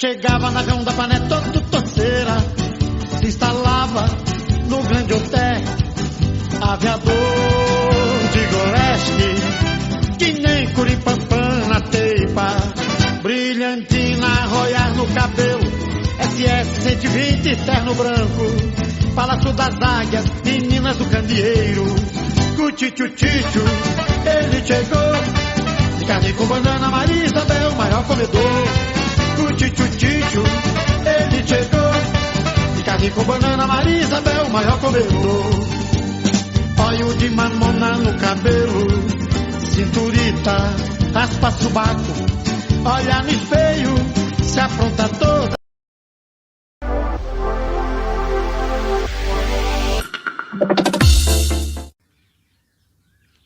Chegava na Grão da Pané todo torceira, se instalava no grande hotel Aviador de Goreste, que nem Curipampã na teipa, brilhantina a roiar no cabelo, SS 120 terno branco, Palácio das Águias, meninas do candeeiro, Cutichutichu, ele chegou, de carne com banana, Maria Isabel, maior comedor, Cutichutichu, ele chegou, de carne com banana, Maria Isabel, maior comedor, óleo de mamona no cabelo, cinturita, raspa subaco, olha no espelho, se apronta toda.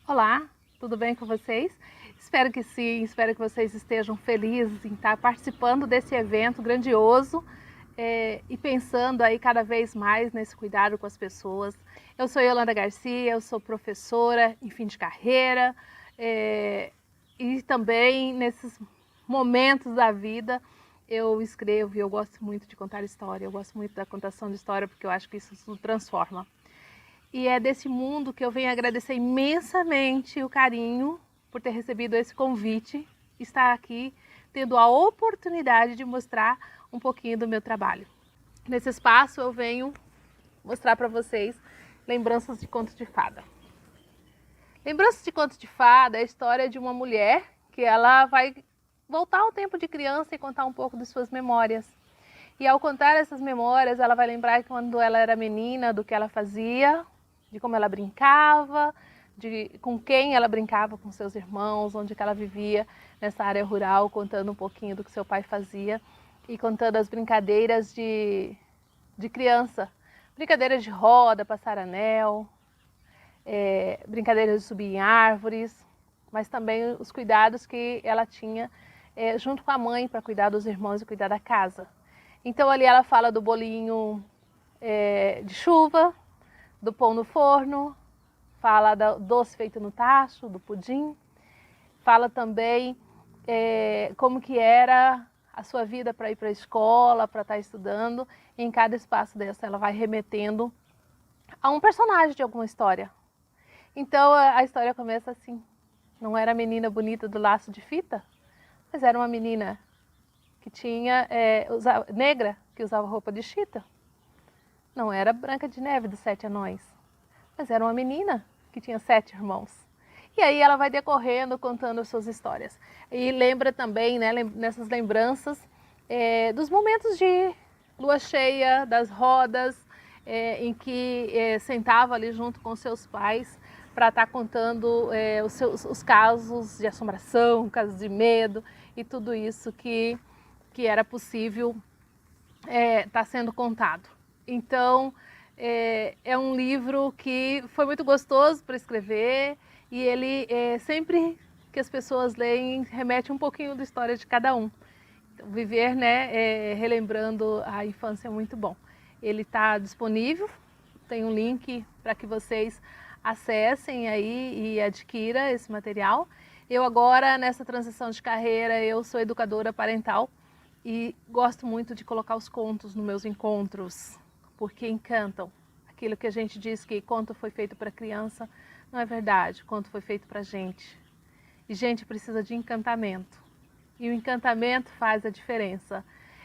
Olá, tudo bem com vocês? Espero que sim, espero que vocês estejam felizes em estar participando desse evento grandioso e pensando aí cada vez mais nesse cuidado com as pessoas. Eu sou Yolanda Garcia, eu sou professora em fim de carreira e também nesses momentos da vida eu escrevo e eu gosto muito de contar história, eu gosto muito da contação de história porque eu acho que isso nos transforma. E é desse mundo que eu venho agradecer imensamente o carinho por ter recebido esse convite, estar aqui tendo a oportunidade de mostrar um pouquinho do meu trabalho. Nesse espaço eu venho mostrar para vocês lembranças de contos de fada. Lembranças de contos de fada é a história de uma mulher que ela vai voltar ao tempo de criança e contar um pouco de suas memórias. E ao contar essas memórias, ela vai lembrar que quando ela era menina, do que ela fazia, de como ela brincava, com quem ela brincava, com seus irmãos, onde que ela vivia nessa área rural, contando um pouquinho do que seu pai fazia e contando as brincadeiras de criança. Brincadeiras de roda, passar anel, brincadeiras de subir em árvores, mas também os cuidados que ela tinha junto com a mãe para cuidar dos irmãos e cuidar da casa. Então ali ela fala do bolinho de chuva, do pão no forno, fala do doce feito no tacho, do pudim, fala também como que era a sua vida para ir para a escola, para estar estudando. E em cada espaço dessa ela vai remetendo a um personagem de alguma história. Então a história começa assim, não era a menina bonita do laço de fita, mas era uma menina que tinha, negra, que usava roupa de chita. Não era Branca de Neve dos 7 anões, mas era uma menina que tinha 7 irmãos. E aí ela vai decorrendo, contando as suas histórias. E lembra também, né, nessas lembranças, dos momentos de lua cheia, das rodas, em que sentava ali junto com seus pais para estar contando os casos de assombração, casos de medo e tudo isso que era possível estar sendo contado. Então, é um livro que foi muito gostoso para escrever e ele, sempre que as pessoas leem, remete um pouquinho da história de cada um. Então, viver, né, relembrando a infância é muito bom. Ele está disponível, tem um link para que vocês acessem aí e adquiram esse material. Eu agora, nessa transição de carreira, eu sou educadora parental e gosto muito de colocar os contos nos meus encontros, porque encantam. Aquilo que a gente diz que conto foi feito para criança, não é verdade, conto foi feito para gente. E gente precisa de encantamento. E o encantamento faz a diferença.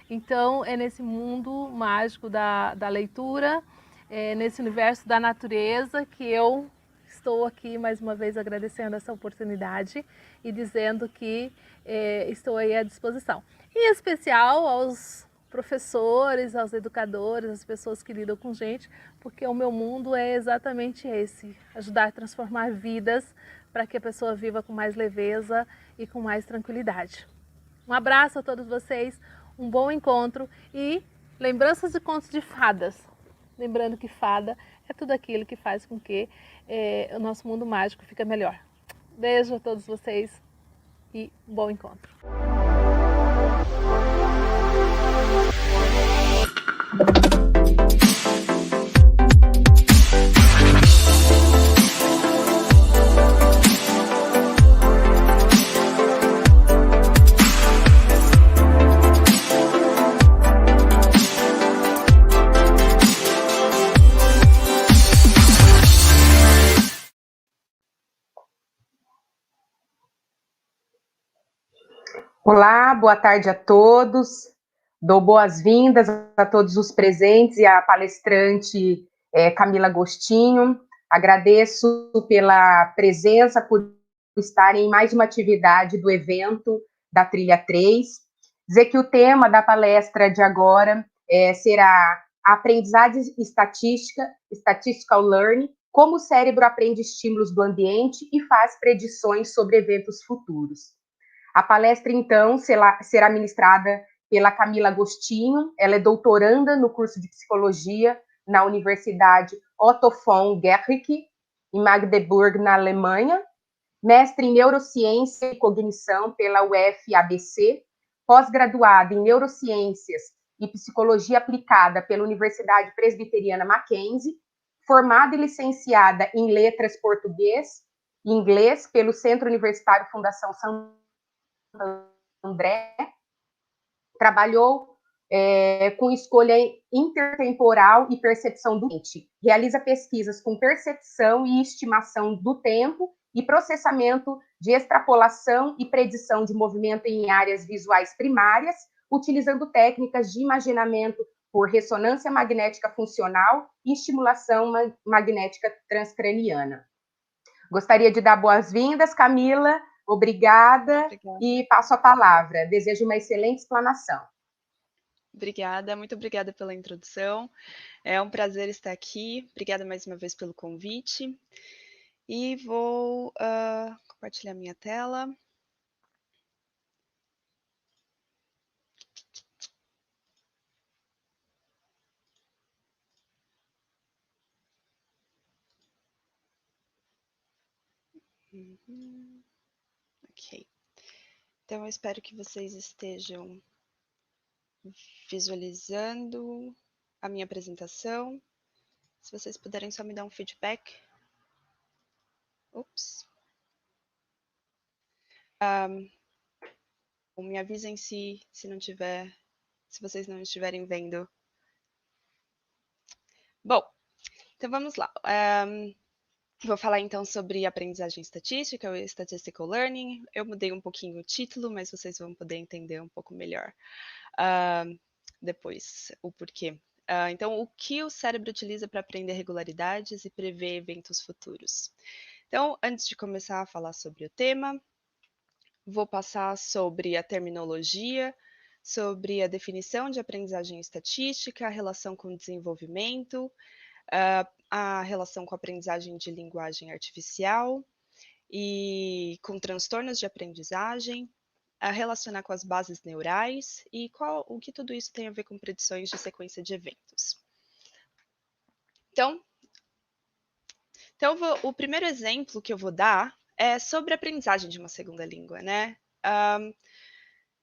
Então é nesse mundo mágico da leitura, nesse universo da natureza que eu estou aqui mais uma vez agradecendo essa oportunidade e dizendo que estou aí à disposição. Em especial aos professores, aos educadores, às pessoas que lidam com gente, porque o meu mundo é exatamente esse, ajudar a transformar vidas para que a pessoa viva com mais leveza e com mais tranquilidade. Um abraço a todos vocês, um bom encontro e lembranças de contos de fadas. Lembrando que fada é tudo aquilo que faz com que o nosso mundo mágico fique melhor. Beijo a todos vocês e um bom encontro. Olá, boa tarde a todos. Dou boas-vindas a todos os presentes e à palestrante Camila Agostinho. Agradeço pela presença, por estarem em mais uma atividade do evento da Trilha 3. Dizer que o tema da palestra de agora será a aprendizagem estatística, Statistical Learning, como o cérebro aprende estímulos do ambiente e faz predições sobre eventos futuros. A palestra, então, será ministrada pela Camila Agostinho. Ela é doutoranda no curso de Psicologia na Universidade Otto von Guericke, em Magdeburg, na Alemanha. Mestre em Neurociência e Cognição pela UFABC. Pós-graduada em Neurociências e Psicologia Aplicada pela Universidade Presbiteriana Mackenzie. Formada e licenciada em Letras Português e Inglês pelo Centro Universitário Fundação São André, trabalhou com escolha intertemporal e percepção do ambiente. Realiza pesquisas com percepção e estimação do tempo e processamento de extrapolação e predição de movimento em áreas visuais primárias, utilizando técnicas de imaginamento por ressonância magnética funcional e estimulação magnética transcraniana. Gostaria de dar boas-vindas, Camila. Obrigada e passo a palavra. Desejo uma excelente explanação. Obrigada, muito obrigada pela introdução. É um prazer estar aqui. Obrigada mais uma vez pelo convite. E vou compartilhar minha tela. Ok. Então, eu espero que vocês estejam visualizando a minha apresentação. Se vocês puderem só me dar um feedback. Ups. Me avisem se não tiver, se vocês não estiverem vendo. Bom, então vamos lá. Vou falar então sobre aprendizagem estatística, o Statistical Learning. Eu mudei um pouquinho o título, mas vocês vão poder entender um pouco melhor depois o porquê. Então, o que o cérebro utiliza para aprender regularidades e prever eventos futuros? Então, antes de começar a falar sobre o tema, vou passar sobre a terminologia, sobre a definição de aprendizagem estatística, a relação com o desenvolvimento, a relação com a aprendizagem de linguagem artificial e com transtornos de aprendizagem, a relacionar com as bases neurais e o que tudo isso tem a ver com predições de sequência de eventos. Então o primeiro exemplo que eu vou dar é sobre a aprendizagem de uma segunda língua, né?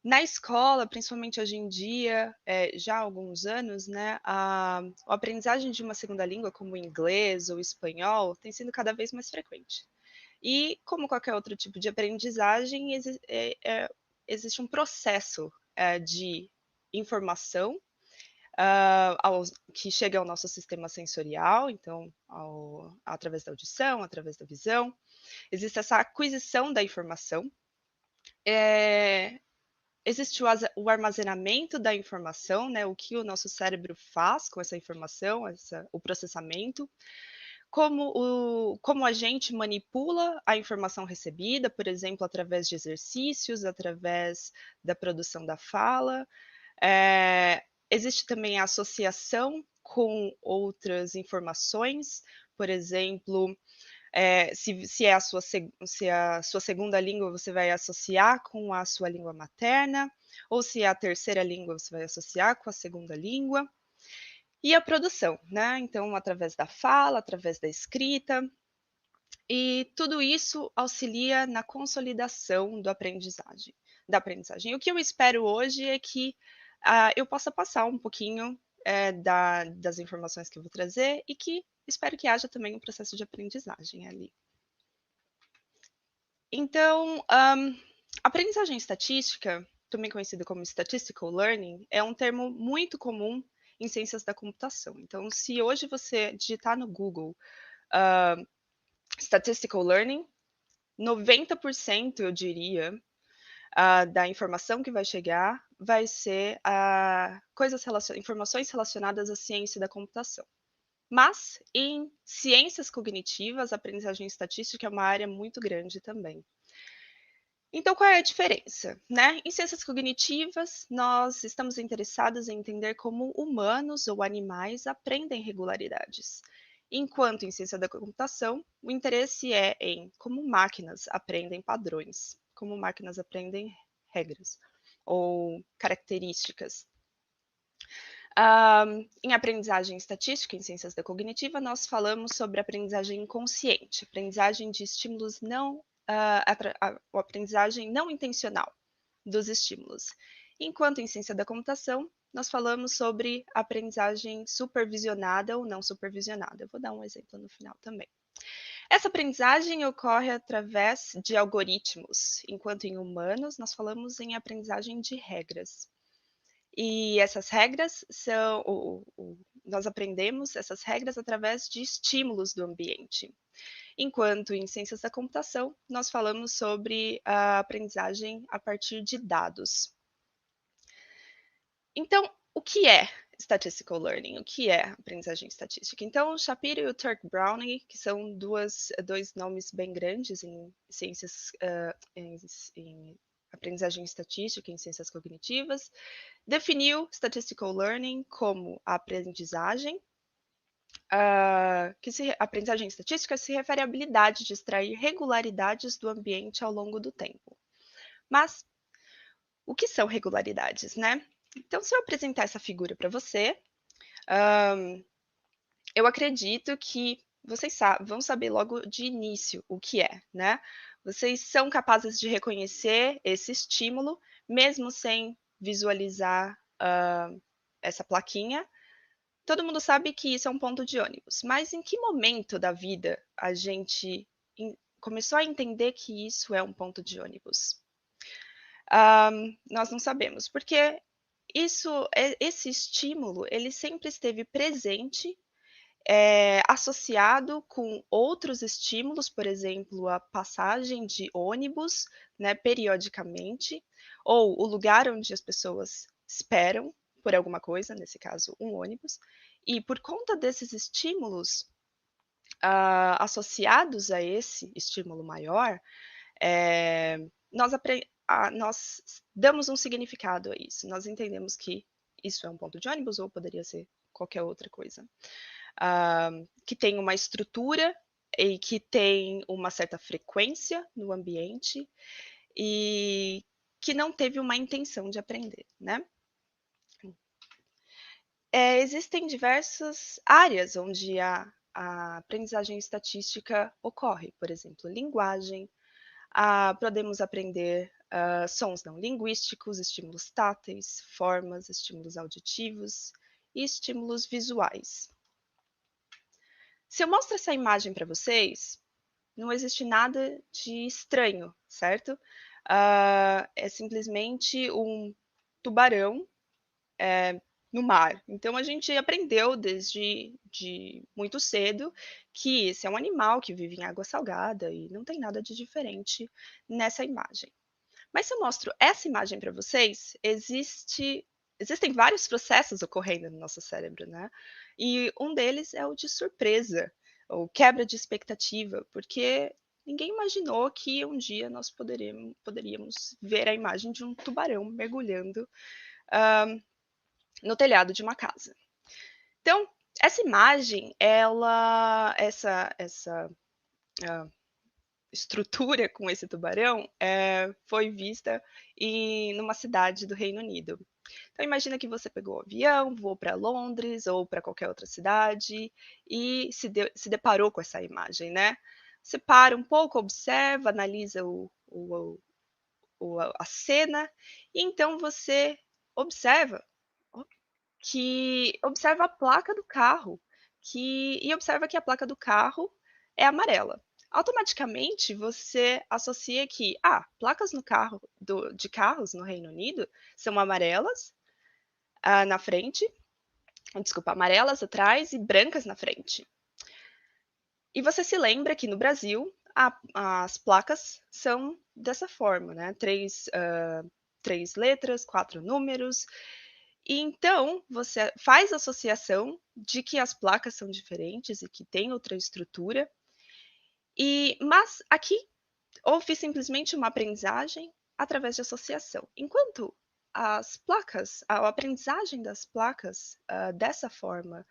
Na escola, principalmente hoje em dia, já há alguns anos, né, a aprendizagem de uma segunda língua, como o inglês ou o espanhol, tem sido cada vez mais frequente. E, como qualquer outro tipo de aprendizagem, existe um processo de informação que chega ao nosso sistema sensorial, então, através da audição, através da visão. Existe essa aquisição da informação. Existe o armazenamento da informação, né, o que o nosso cérebro faz com essa informação, o processamento, como a gente manipula a informação recebida, por exemplo, através de exercícios, através da produção da fala. Existe também a associação com outras informações, por exemplo, se é a sua segunda língua, você vai associar com a sua língua materna, ou se é a terceira língua, você vai associar com a segunda língua. E a produção, né? Então, através da fala, através da escrita, e tudo isso auxilia na consolidação da aprendizagem. O que eu espero hoje é que eu possa passar um pouquinho das informações que eu vou trazer e que espero que haja também um processo de aprendizagem ali. Então, aprendizagem estatística, também conhecida como Statistical Learning, é um termo muito comum em ciências da computação. Então, se hoje você digitar no Google Statistical Learning, 90%, eu diria, da informação que vai chegar vai ser informações relacionadas à ciência da computação. Mas, em ciências cognitivas, a aprendizagem estatística é uma área muito grande também. Então, qual é a diferença, né? Em ciências cognitivas, nós estamos interessados em entender como humanos ou animais aprendem regularidades, enquanto em ciência da computação, o interesse é em como máquinas aprendem padrões, como máquinas aprendem regras ou características. Em aprendizagem estatística, em ciências da cognitiva, nós falamos sobre aprendizagem inconsciente, aprendizagem de estímulos não, aprendizagem não intencional dos estímulos. Enquanto em ciência da computação, nós falamos sobre aprendizagem supervisionada ou não supervisionada. Eu vou dar um exemplo no final também. Essa aprendizagem ocorre através de algoritmos, enquanto em humanos nós falamos em aprendizagem de regras. E essas regras são, nós aprendemos essas regras através de estímulos do ambiente. Enquanto em ciências da computação, nós falamos sobre a aprendizagem a partir de dados. Então, o que é Statistical Learning? O que é aprendizagem estatística? Então, o Shapiro e o Turk-Browning, que são dois nomes bem grandes em ciências, em aprendizagem estatística, em ciências cognitivas, definiu Statistical Learning como a aprendizagem, aprendizagem estatística se refere à habilidade de extrair regularidades do ambiente ao longo do tempo. Mas, o que são regularidades, né? Então, se eu apresentar essa figura para você, eu acredito que vocês vão saber logo de início o que é, né? Vocês são capazes de reconhecer esse estímulo, mesmo sem visualizar essa plaquinha. Todo mundo sabe que isso é um ponto de ônibus, mas em que momento da vida a gente começou a entender que isso é um ponto de ônibus? Nós não sabemos, porque esse estímulo ele sempre esteve presente, associado com outros estímulos, por exemplo, a passagem de ônibus, né, periodicamente, ou o lugar onde as pessoas esperam por alguma coisa, nesse caso, um ônibus. E por conta desses estímulos associados a esse estímulo maior, nós damos um significado a isso. Nós entendemos que isso é um ponto de ônibus ou poderia ser qualquer outra coisa. Que tem uma estrutura e que tem uma certa frequência no ambiente e que não teve uma intenção de aprender, né? Existem diversas áreas onde a aprendizagem estatística ocorre, por exemplo, linguagem, podemos aprender sons não linguísticos, estímulos táteis, formas, estímulos auditivos e estímulos visuais. Se eu mostro essa imagem para vocês, não existe nada de estranho, certo? É simplesmente um tubarão no mar. Então, a gente aprendeu desde muito cedo que esse é um animal que vive em água salgada e não tem nada de diferente nessa imagem. Mas se eu mostro essa imagem para vocês, existem vários processos ocorrendo no nosso cérebro, né? E um deles é o de surpresa, ou quebra de expectativa, porque ninguém imaginou que um dia nós poderíamos ver a imagem de um tubarão mergulhando no telhado de uma casa. Então, essa imagem, essa estrutura com esse tubarão foi vista numa cidade do Reino Unido. Então, imagina que você pegou o avião, voou para Londres ou para qualquer outra cidade e se deparou com essa imagem, né? Você para um pouco, observa, analisa a cena e então você observa a placa do carro e observa que a placa do carro é amarela. Automaticamente você associa que placas de carros no Reino Unido são amarelas na frente, amarelas atrás e brancas na frente. E você se lembra que no Brasil as placas são dessa forma, né? Três letras, 4 números. E então você faz associação de que as placas são diferentes e que tem outra estrutura. Mas aqui houve simplesmente uma aprendizagem através de associação. Enquanto as placas, a aprendizagem das placas dessa forma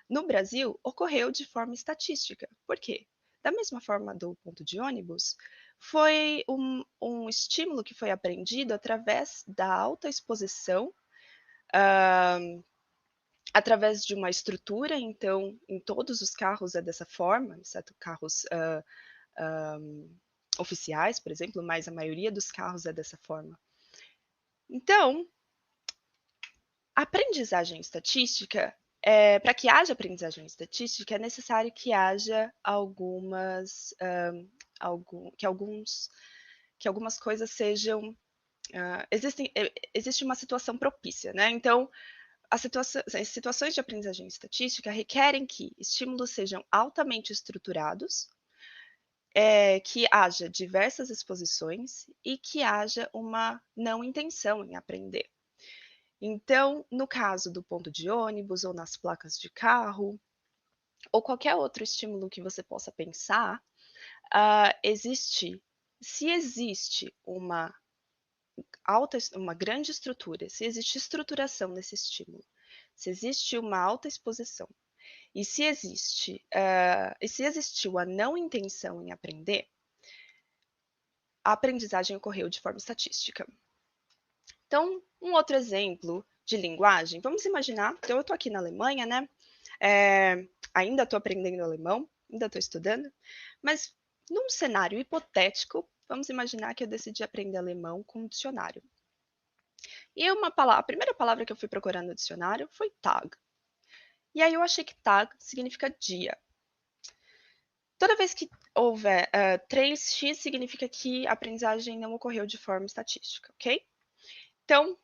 no Brasil ocorreu de forma estatística. Por quê? Da mesma forma do ponto de ônibus, foi um estímulo que foi aprendido através da alta exposição, através de uma estrutura. Então, em todos os carros é dessa forma, exceto carros oficiais, por exemplo, mas a maioria dos carros é dessa forma. Então, a aprendizagem estatística, para que haja aprendizagem estatística, é necessário que haja que algumas coisas sejam, existe uma situação propícia, né? Então, as situações de aprendizagem estatística requerem que estímulos sejam altamente estruturados, que haja diversas exposições e que haja uma não intenção em aprender. Então, no caso do ponto de ônibus ou nas placas de carro, ou qualquer outro estímulo que você possa pensar, se existe uma grande estrutura, se existe estruturação nesse estímulo, se existe uma alta exposição, e se existiu a não intenção em aprender, a aprendizagem ocorreu de forma estatística. Então, um outro exemplo de linguagem, vamos imaginar, então eu estou aqui na Alemanha, né? Ainda estou aprendendo alemão, ainda estou estudando, mas num cenário hipotético, vamos imaginar que eu decidi aprender alemão com um dicionário. E a primeira palavra que eu fui procurar no dicionário foi Tag. E aí eu achei que Tag significa dia. Toda vez que houver 3x, significa que a aprendizagem não ocorreu de forma estatística, ok? Então,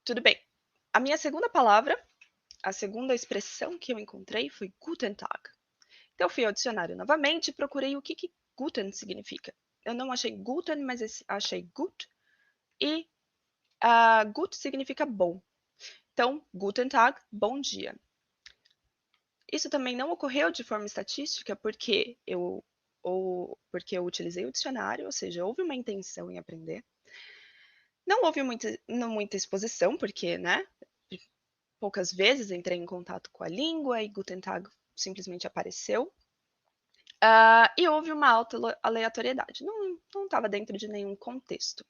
tudo bem. A minha segunda palavra, a segunda expressão que eu encontrei foi Guten Tag. Então, eu fui ao dicionário novamente e procurei o que Guten significa. Eu não achei Guten, mas achei Gut. E Gut significa bom. Então, Guten Tag, bom dia. Isso também não ocorreu de forma estatística porque eu utilizei o dicionário, ou seja, houve uma intenção em aprender. Não houve muita exposição, porque, né, poucas vezes entrei em contato com a língua e Guten Tag simplesmente apareceu. E houve uma alta aleatoriedade. Não estava dentro de nenhum contexto.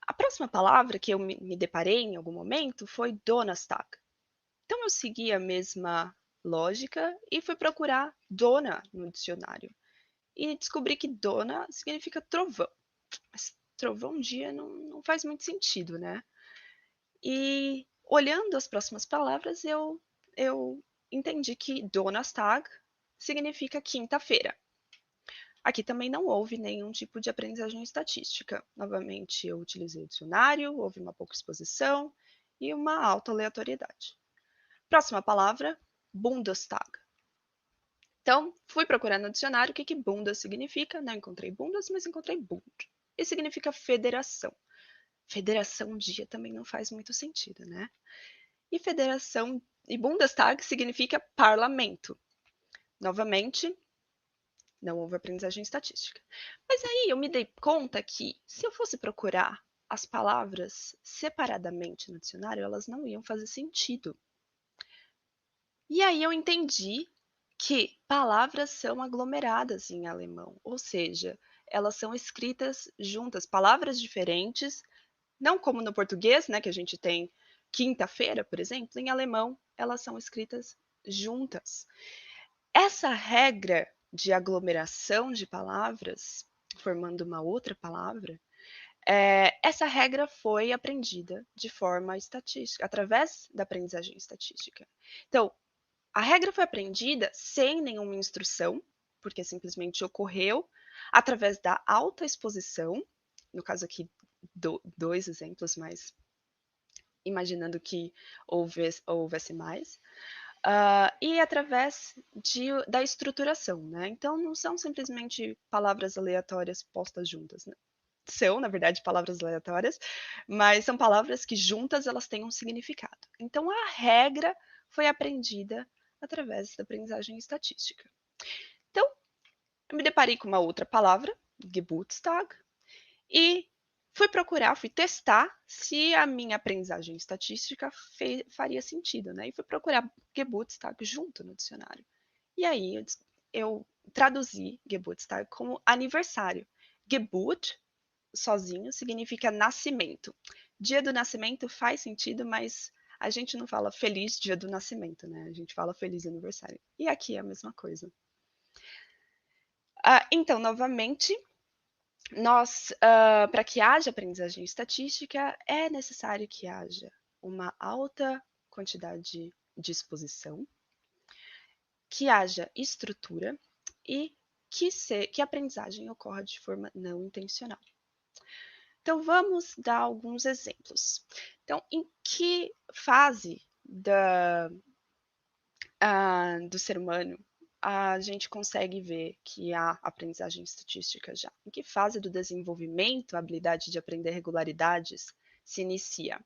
A próxima palavra que eu me deparei em algum momento foi Donnerstag. Então eu segui a mesma lógica e fui procurar dona no dicionário. E descobri que dona significa trovão. Mas trovão dia não faz muito sentido, né? E olhando as próximas palavras, eu entendi que Donnerstag significa quinta-feira. Aqui também não houve nenhum tipo de aprendizagem estatística. Novamente, eu utilizei o dicionário, houve uma pouca exposição e uma alta aleatoriedade. Próxima palavra, Bundestag. Então, fui procurar no dicionário o que Bundes significa. Não encontrei Bundes, mas encontrei Bund. E significa federação. Federação dia também não faz muito sentido, né? E Bundestag significa parlamento. Novamente, não houve aprendizagem estatística. Mas aí eu me dei conta que, se eu fosse procurar as palavras separadamente no dicionário, elas não iam fazer sentido. E aí eu entendi que palavras são aglomeradas em alemão, ou seja, elas são escritas juntas, palavras diferentes, não como no português, né, que a gente tem quinta-feira, por exemplo, em alemão elas são escritas juntas. Essa regra de aglomeração de palavras, formando uma outra palavra, essa regra foi aprendida de forma estatística, através da aprendizagem estatística. Então, a regra foi aprendida sem nenhuma instrução, porque simplesmente ocorreu através da alta exposição, no caso aqui, dois exemplos, mas imaginando que houvesse mais, e através da estruturação, né? Então, não são simplesmente palavras aleatórias postas juntas, né? São, na verdade, palavras aleatórias, mas são palavras que juntas elas têm um significado. Então, a regra foi aprendida através da aprendizagem estatística. Então, eu me deparei com uma outra palavra, Geburtstag, e fui testar se a minha aprendizagem estatística faria sentido, né? E fui procurar Geburtstag junto no dicionário. E aí eu traduzi Geburtstag como aniversário. Geburt, sozinho, significa nascimento. Dia do nascimento faz sentido, mas a gente não fala feliz dia do nascimento, né? A gente fala feliz aniversário. E aqui é a mesma coisa. Então, novamente, para que haja aprendizagem estatística, é necessário que haja uma alta quantidade de exposição, que haja estrutura e que a aprendizagem ocorra de forma não intencional. Então, vamos dar alguns exemplos. Então, em que fase do ser humano a gente consegue ver que há aprendizagem estatística já? Em que fase do desenvolvimento a habilidade de aprender regularidades se inicia?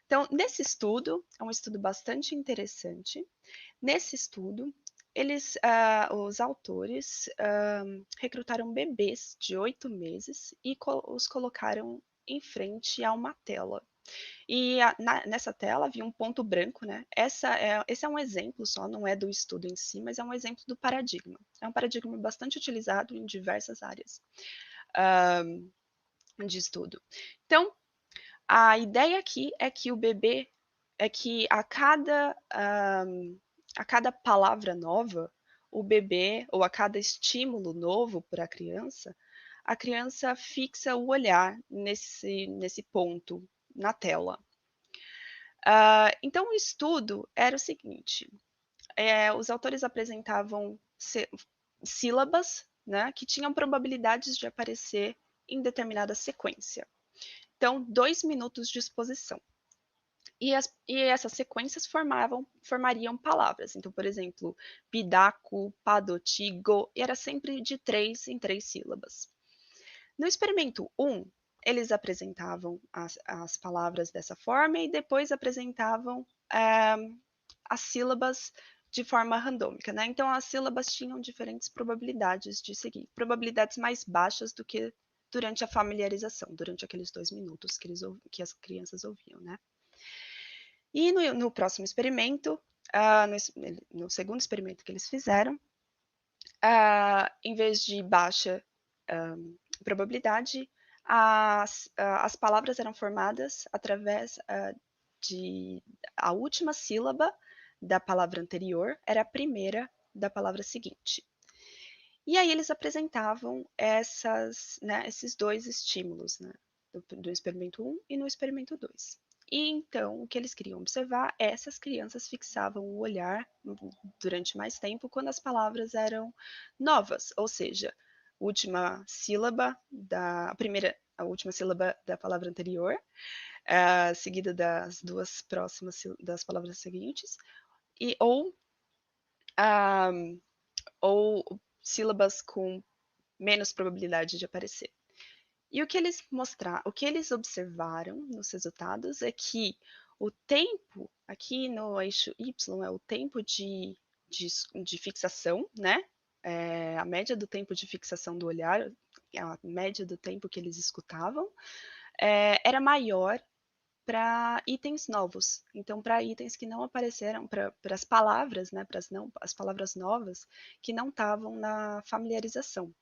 Então, nesse estudo, é um estudo bastante interessante. Nesse estudo, os autores recrutaram bebês de 8 meses e os colocaram em frente a uma tela. E nessa tela havia um ponto branco, né? Esse é um exemplo só, não é do estudo em si, mas é um exemplo do paradigma. É um paradigma bastante utilizado em diversas áreas de estudo. Então, a ideia aqui é que o bebê, a cada palavra nova, o bebê, ou a cada estímulo novo para a criança fixa o olhar nesse ponto na tela. Então, o estudo era o seguinte: os autores apresentavam sílabas, né, que tinham probabilidades de aparecer em determinada sequência. Então, 2 minutos de exposição. E essas sequências formariam palavras. Então, por exemplo, pidaco, padotigo, e era sempre de 3 em 3 sílabas. No experimento 1, eles apresentavam as palavras dessa forma e depois apresentavam as sílabas de forma randômica, né? Então, as sílabas tinham diferentes probabilidades de seguir, probabilidades mais baixas do que durante a familiarização, durante aqueles 2 minutos que as crianças ouviam, né? E no próximo experimento, no segundo experimento que eles fizeram, em vez de baixa probabilidade, as palavras eram formadas através a última sílaba da palavra anterior era a primeira da palavra seguinte. E aí eles apresentavam esses 2 estímulos, né, do experimento 1 e no experimento 2. E então, o que eles queriam observar é se as crianças fixavam o olhar durante mais tempo quando as palavras eram novas, ou seja, a última sílaba a última sílaba da palavra anterior, seguida das 2 próximas das palavras seguintes, ou sílabas com menos probabilidade de aparecer. E o que eles observaram nos resultados é que o tempo, aqui no eixo Y, é o tempo de fixação, né? A média do tempo de fixação do olhar, a média do tempo que eles escutavam, era maior para itens novos. Então, para itens que não apareceram, para as palavras, né? As palavras novas que não estavam na familiarização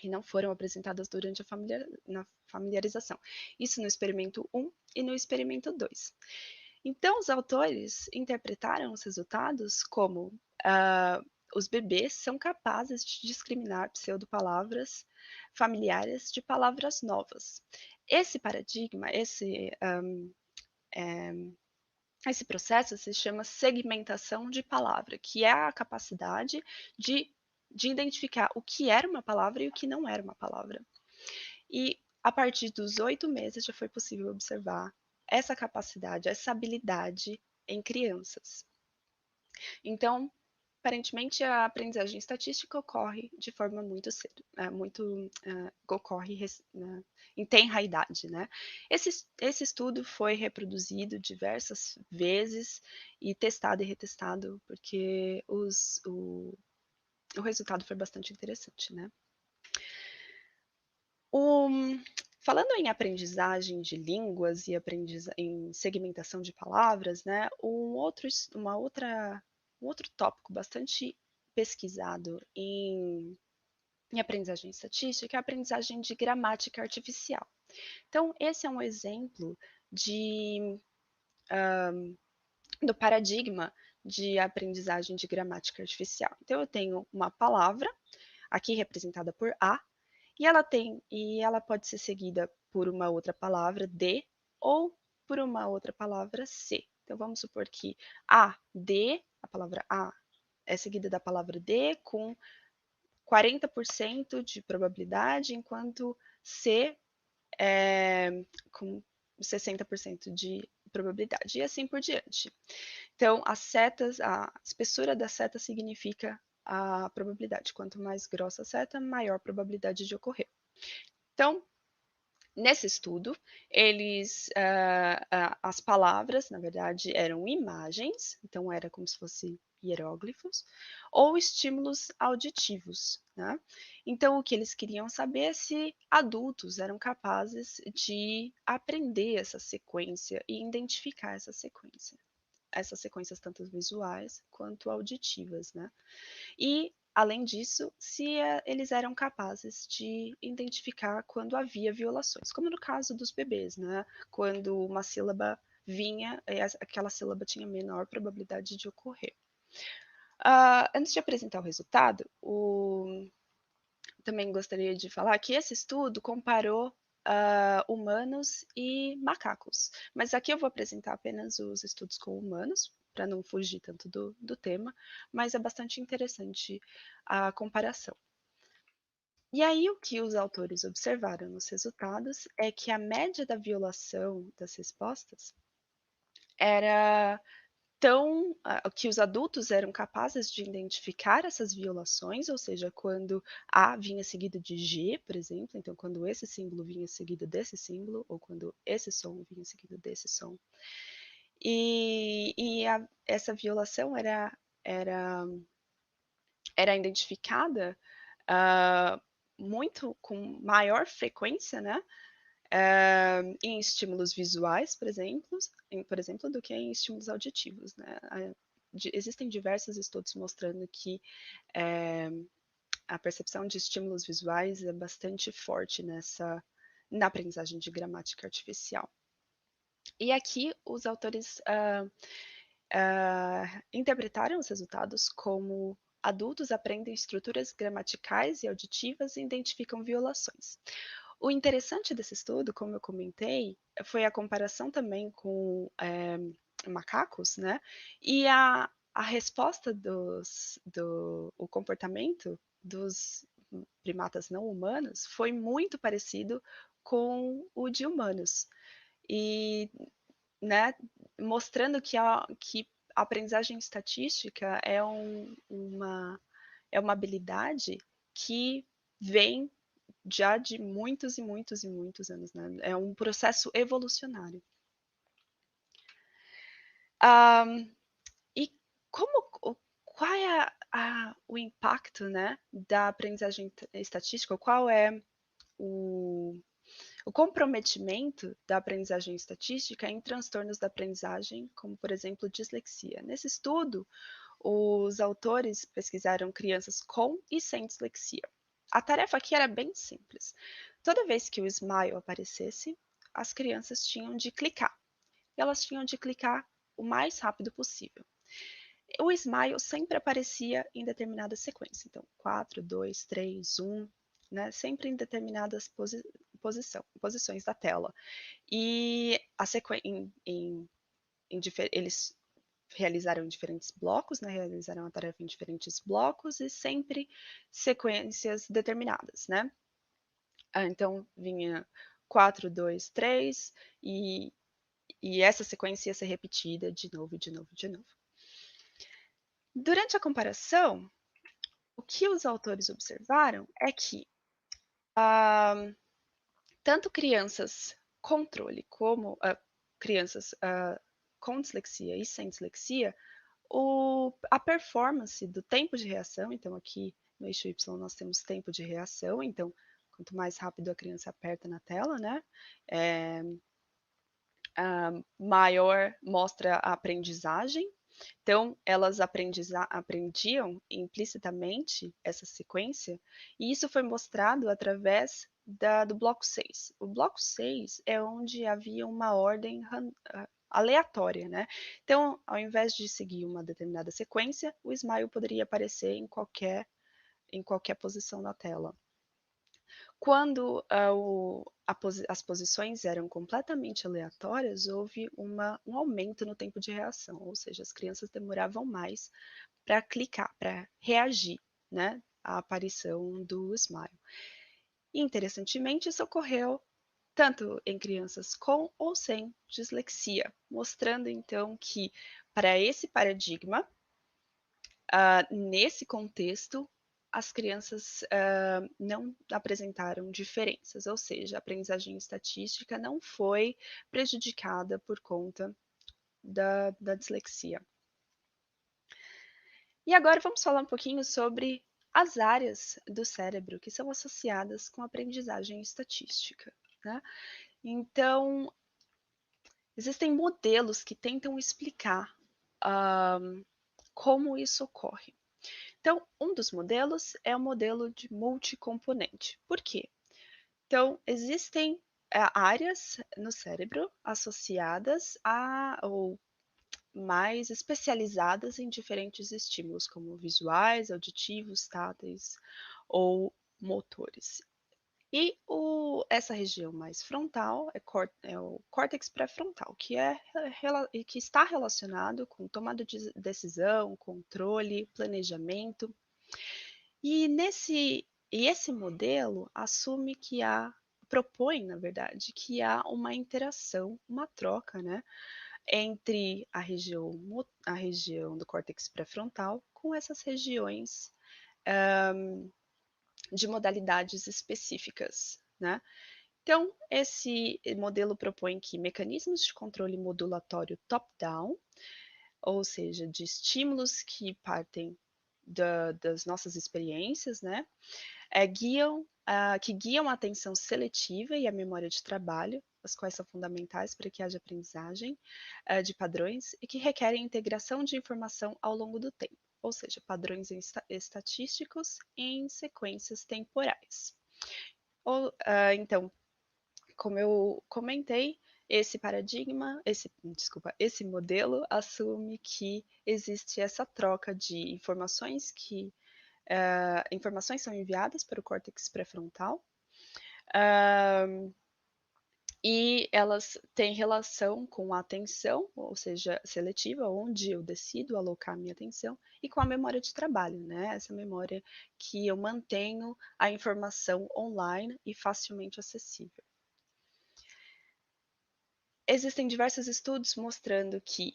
e não foram apresentadas durante na familiarização. Isso no experimento 1 e no experimento 2. Então, os autores interpretaram os resultados como os bebês são capazes de discriminar pseudopalavras familiares de palavras novas. Esse paradigma, esse processo se chama segmentação de palavra, que é a capacidade de identificar o que era uma palavra e o que não era uma palavra. E a partir dos 8 meses já foi possível observar essa capacidade, essa habilidade em crianças. Então, aparentemente, a aprendizagem estatística ocorre de forma muito cedo, ocorre em tenra idade, né? Esse estudo foi reproduzido diversas vezes e testado e retestado, porque o resultado foi bastante interessante, né? Falando em aprendizagem de línguas e em segmentação de palavras, né? Um outro tópico bastante pesquisado em aprendizagem estatística é a aprendizagem de gramática artificial. Então, esse é um exemplo do paradigma de aprendizagem de gramática artificial. Então, eu tenho uma palavra, aqui representada por A, e ela pode ser seguida por uma outra palavra D ou por uma outra palavra C. Então vamos supor que a palavra A é seguida da palavra D com 40% de probabilidade, enquanto C é com 60% de probabilidade, e assim por diante. Então, a espessura da seta significa a probabilidade. Quanto mais grossa a seta, maior a probabilidade de ocorrer. Então, nesse estudo, as palavras, na verdade, eram imagens, então era como se fossem hieróglifos, ou estímulos auditivos, né? Então, o que eles queriam saber é se adultos eram capazes de aprender essa sequência e identificar essa sequência. Essas sequências tanto visuais quanto auditivas, né? E, além disso, se eles eram capazes de identificar quando havia violações, como no caso dos bebês, né? Quando uma sílaba vinha, aquela sílaba tinha menor probabilidade de ocorrer. Antes de apresentar o resultado, também gostaria de falar que esse estudo comparou humanos e macacos. Mas aqui eu vou apresentar apenas os estudos com humanos, para não fugir tanto do tema, mas é bastante interessante a comparação. E aí, o que os autores observaram nos resultados é que a média da violação das respostas era que os adultos eram capazes de identificar essas violações, ou seja, quando A vinha seguido de G, por exemplo, então quando esse símbolo vinha seguido desse símbolo, ou quando esse som vinha seguido desse som. Essa violação era identificada muito com maior frequência, né? Em estímulos visuais, por exemplo, do que em estímulos auditivos, né? Existem diversos estudos mostrando que a percepção de estímulos visuais é bastante forte na aprendizagem de gramática artificial. E aqui os autores interpretaram os resultados como adultos aprendem estruturas gramaticais e auditivas e identificam violações. O interessante desse estudo, como eu comentei, foi a comparação também com macacos, né? E a resposta o comportamento dos primatas não humanos foi muito parecido com o de humanos. E, né, mostrando que a aprendizagem estatística é uma habilidade que vem já de muitos e muitos e muitos anos, né? É um processo evolucionário. E qual é o impacto, né, da aprendizagem estatística? Qual é o comprometimento da aprendizagem estatística em transtornos da aprendizagem, como, por exemplo, dislexia? Nesse estudo, os autores pesquisaram crianças com e sem dislexia. A tarefa aqui era bem simples. Toda vez que o smile aparecesse, as crianças tinham de clicar. E elas tinham de clicar o mais rápido possível. O smile sempre aparecia em determinada sequência. Então, 4, 2, 3, 1, né? Sempre em determinadas posições da tela. E eles realizaram diferentes blocos, né? Realizaram a tarefa em diferentes blocos e sempre sequências determinadas, né? Então, vinha 4, 2, 3 e essa sequência ia ser repetida de novo, de novo, de novo. Durante a comparação, o que os autores observaram é que tanto crianças controle como crianças com dislexia e sem dislexia, a performance do tempo de reação, então aqui no eixo Y nós temos tempo de reação, então quanto mais rápido a criança aperta na tela, né, maior mostra a aprendizagem. Então, elas aprendiam implicitamente essa sequência, e isso foi mostrado através do bloco 6. O bloco 6 é onde havia uma ordem aleatória, né? Então, ao invés de seguir uma determinada sequência, o smile poderia aparecer em qualquer posição na tela. Quando as posições eram completamente aleatórias, houve um aumento no tempo de reação, ou seja, as crianças demoravam mais para clicar, para reagir, né, à aparição do smile. E, interessantemente, isso ocorreu tanto em crianças com ou sem dislexia, mostrando então que para esse paradigma, nesse contexto, as crianças não apresentaram diferenças, ou seja, a aprendizagem estatística não foi prejudicada por conta da dislexia. E agora vamos falar um pouquinho sobre as áreas do cérebro que são associadas com a aprendizagem estatística, né? Então, existem modelos que tentam explicar como isso ocorre. Então, um dos modelos é o modelo de multicomponente. Por quê? Então, existem áreas no cérebro associadas ou mais especializadas em diferentes estímulos, como visuais, auditivos, táteis ou motores. E essa região mais frontal é o córtex pré-frontal, que está relacionado com tomada de decisão, controle, planejamento. E esse modelo assume propõe, na verdade, que há uma interação, uma troca, né, entre a região do córtex pré-frontal com essas regiões de modalidades específicas, né? Então, esse modelo propõe que mecanismos de controle modulatório top-down, ou seja, de estímulos que partem das nossas experiências, né, que guiam a atenção seletiva e a memória de trabalho, as quais são fundamentais para que haja aprendizagem de padrões e que requerem integração de informação ao longo do tempo, ou seja, padrões estatísticos em sequências temporais. Então, como eu comentei, esse modelo assume que existe essa troca de informações informações são enviadas para o córtex pré-frontal e elas têm relação com a atenção, ou seja, seletiva, onde eu decido alocar minha atenção, e com a memória de trabalho, né? Essa memória que eu mantenho a informação online e facilmente acessível. Existem diversos estudos mostrando que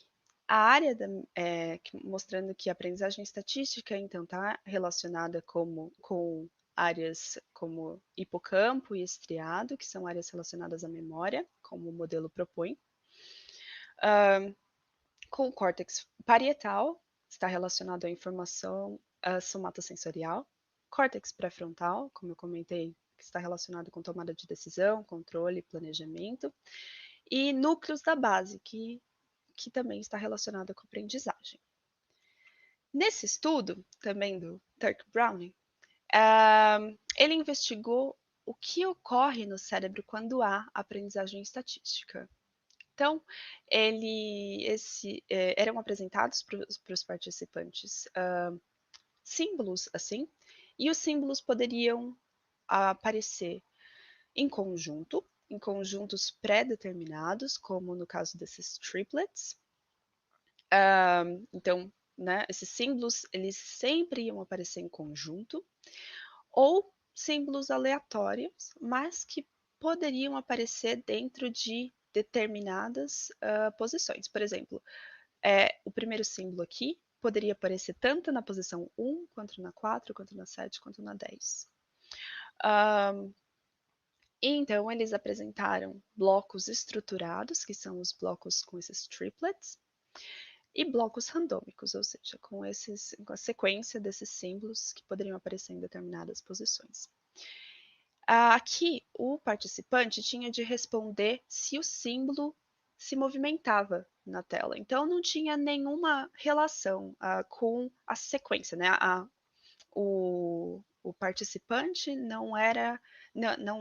mostrando que a aprendizagem estatística, então, está relacionada com áreas como hipocampo e estriado, que são áreas relacionadas à memória, como o modelo propõe. Com o córtex parietal, está relacionado à informação somatosensorial. Córtex pré-frontal, como eu comentei, que está relacionado com tomada de decisão, controle, planejamento. E núcleos da base, que também está relacionado com a aprendizagem. Nesse estudo, também do Turk Browning, ele investigou o que ocorre no cérebro quando há aprendizagem estatística. Então, eram apresentados para os participantes símbolos assim, e os símbolos poderiam aparecer em conjuntos pré-determinados, como no caso desses triplets. Então, né, esses símbolos, eles sempre iam aparecer em conjunto, ou símbolos aleatórios, mas que poderiam aparecer dentro de determinadas posições. Por exemplo, o primeiro símbolo aqui poderia aparecer tanto na posição 1, quanto na 4, quanto na 7, quanto na 10. Então, eles apresentaram blocos estruturados, que são os blocos com esses triplets, e blocos randômicos, ou seja, com a sequência desses símbolos que poderiam aparecer em determinadas posições. Aqui, o participante tinha de responder se o símbolo se movimentava na tela. Então, não tinha nenhuma relação com a sequência, né? O participante não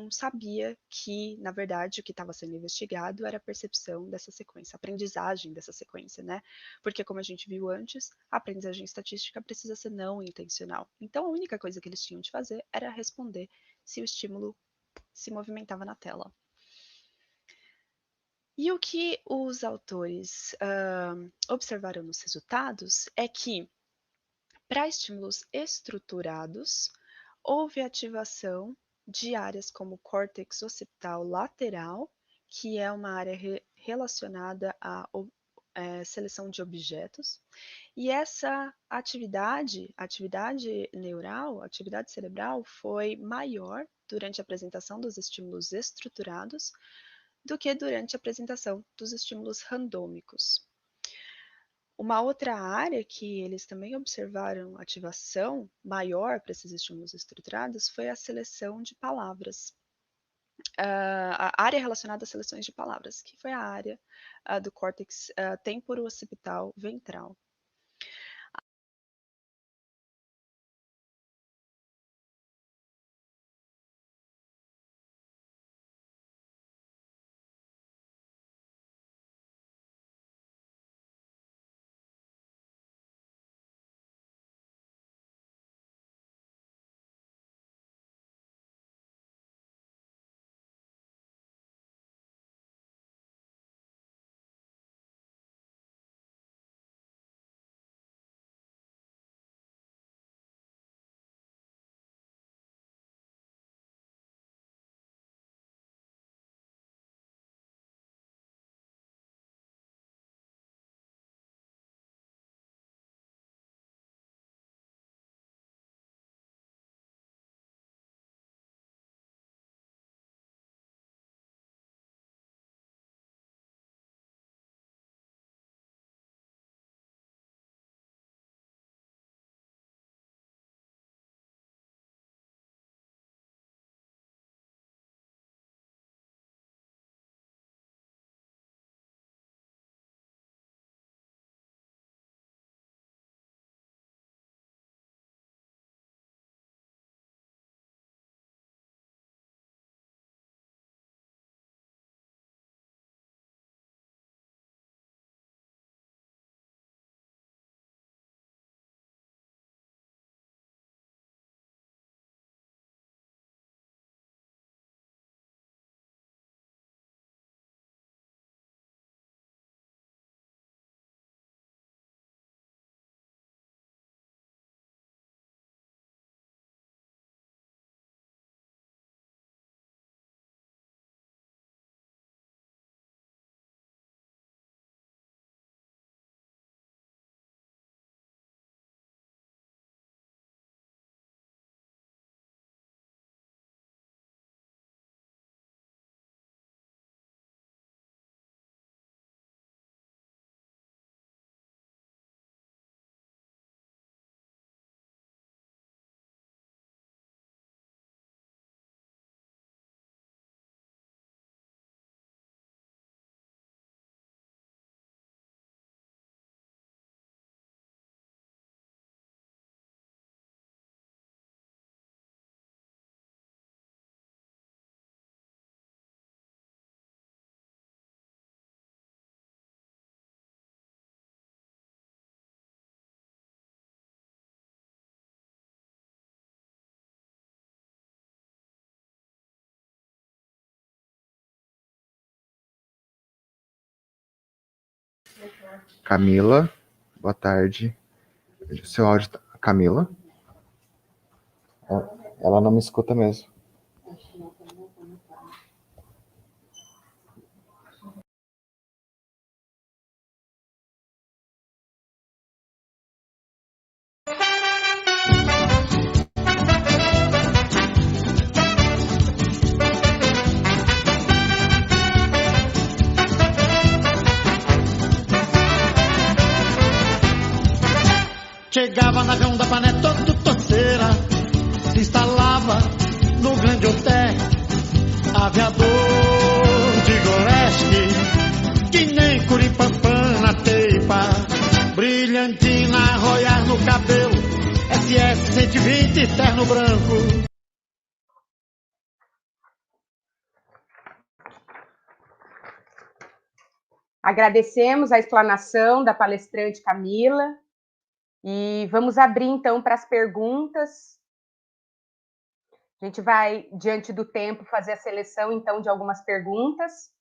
sabia que, na verdade, o que estava sendo investigado era a percepção dessa sequência, a aprendizagem dessa sequência, né? Porque, como a gente viu antes, a aprendizagem estatística precisa ser não intencional. Então, a única coisa que eles tinham de fazer era responder se o estímulo se movimentava na tela. E o que os autores observaram nos resultados é que, para estímulos estruturados, houve ativação de áreas como o córtex occipital lateral, que é uma área relacionada à seleção de objetos, e essa atividade neural, atividade cerebral, foi maior durante a apresentação dos estímulos estruturados do que durante a apresentação dos estímulos randômicos. Uma outra área que eles também observaram ativação maior para esses estímulos estruturados foi a seleção de palavras. A área relacionada às seleções de palavras, que foi a área do córtex temporo-occipital ventral. Camila, boa tarde. Seu áudio. Camila? Ela não me escuta mesmo. Chegava navão da Pané todo torceira, se instalava no grande hotel, aviador de Goreste, que nem Curipampã na teipa, brilhantina a roiar no cabelo, SS 120 terno branco. Agradecemos a explanação da palestrante Camila e vamos abrir então para as perguntas. A gente vai, diante do tempo, fazer a seleção então de algumas perguntas.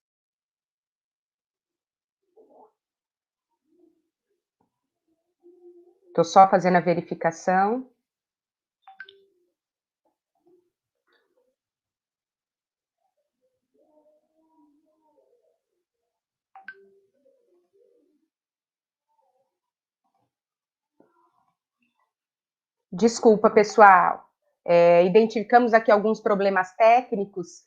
Estou só fazendo a verificação. Desculpa, pessoal. Identificamos aqui alguns problemas técnicos.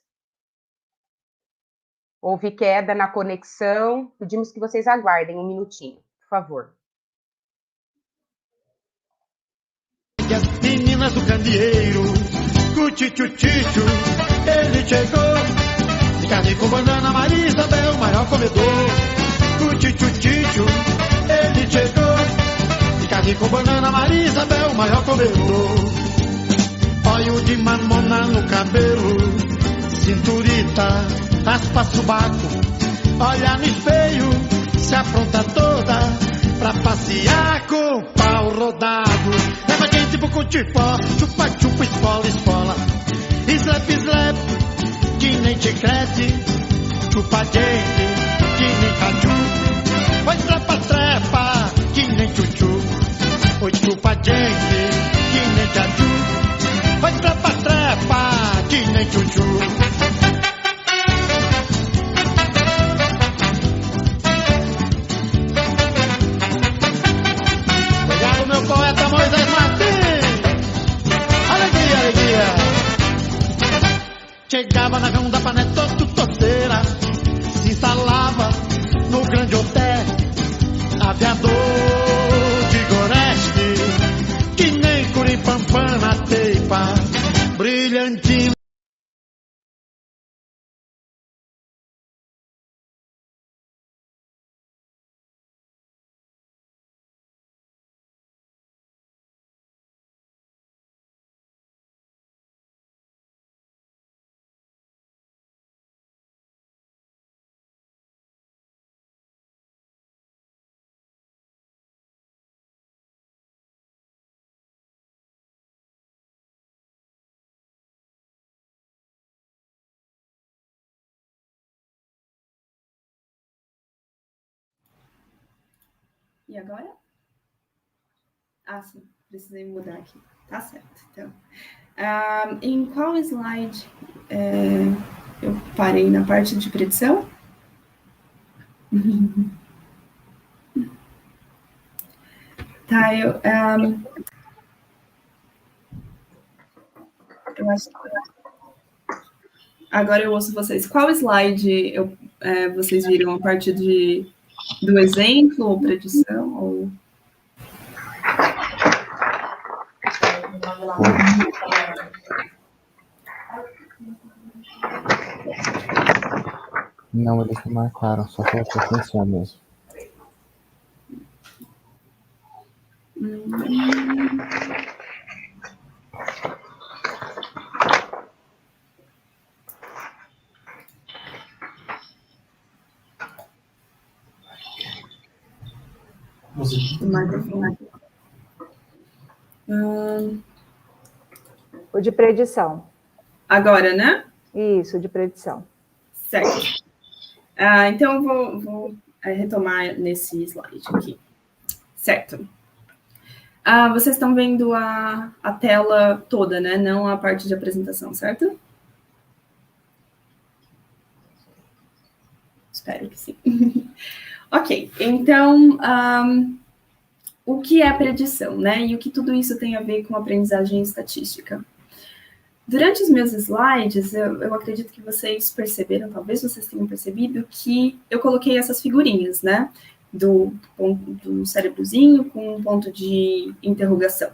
Houve queda na conexão. Pedimos que vocês aguardem um minutinho, por favor. As meninas do candeeiro, cuti-tchu-tchu, ele chegou. De carne com banana, Maria Isabel, maior comedor. Cuti-tchu-tchu, ele chegou. Carne com banana, Maria Isabel, maior comedor. Óleo de mamona no cabelo, cinturita, raspa subaco. Olha no espelho, se apronta toda pra passear com o pau rodado. Leva gente pro cutipó, chupa-chupa, esfola. Slap, slap, que nem chiclete. Chupa gente, que nem caju. Vai trepa, que nem chuchu. Oi, chupa gente, que nem caju. Vai trepa, que nem chuchu. Obrigado, meu poeta Moisés Martins. Alegria. Chegava na Rão da Pané todo torceira, se instalava no grande hotel, aviador de Goreste, que nem Curipampã na teipa, brilhantina. E agora? Ah, sim, precisei mudar aqui. Tá certo, então. Em qual slide eu parei na parte de predição? Tá, eu acho que... Agora eu ouço vocês. Qual slide vocês viram a parte do exemplo ou predição? Ou... Não, eles não marcaram, só faltou atenção mesmo. O de predição. Agora, né? Isso, de predição. Certo. Então, eu vou retomar nesse slide aqui. Certo. Vocês estão vendo a tela toda, né? Não a parte de apresentação, certo? Espero que sim. Ok, então, o que é predição, né? E o que tudo isso tem a ver com aprendizagem estatística? Durante os meus slides, eu acredito que vocês perceberam, talvez vocês tenham percebido, que eu coloquei essas figurinhas, né? do cérebrozinho com um ponto de interrogação.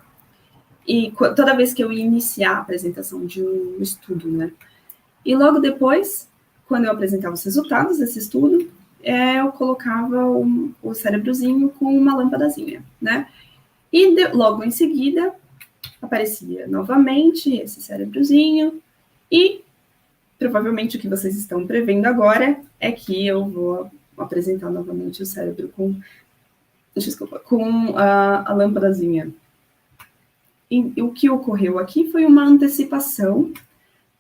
E toda vez que eu ia iniciar a apresentação de um estudo, né? E logo depois, quando eu apresentava os resultados desse estudo, eu colocava o cérebrozinho com uma lâmpadazinha, né? E logo em seguida, aparecia novamente esse cérebrozinho e provavelmente o que vocês estão prevendo agora é que eu vou apresentar novamente o cérebro com a lâmpadazinha. E o que ocorreu aqui foi uma antecipação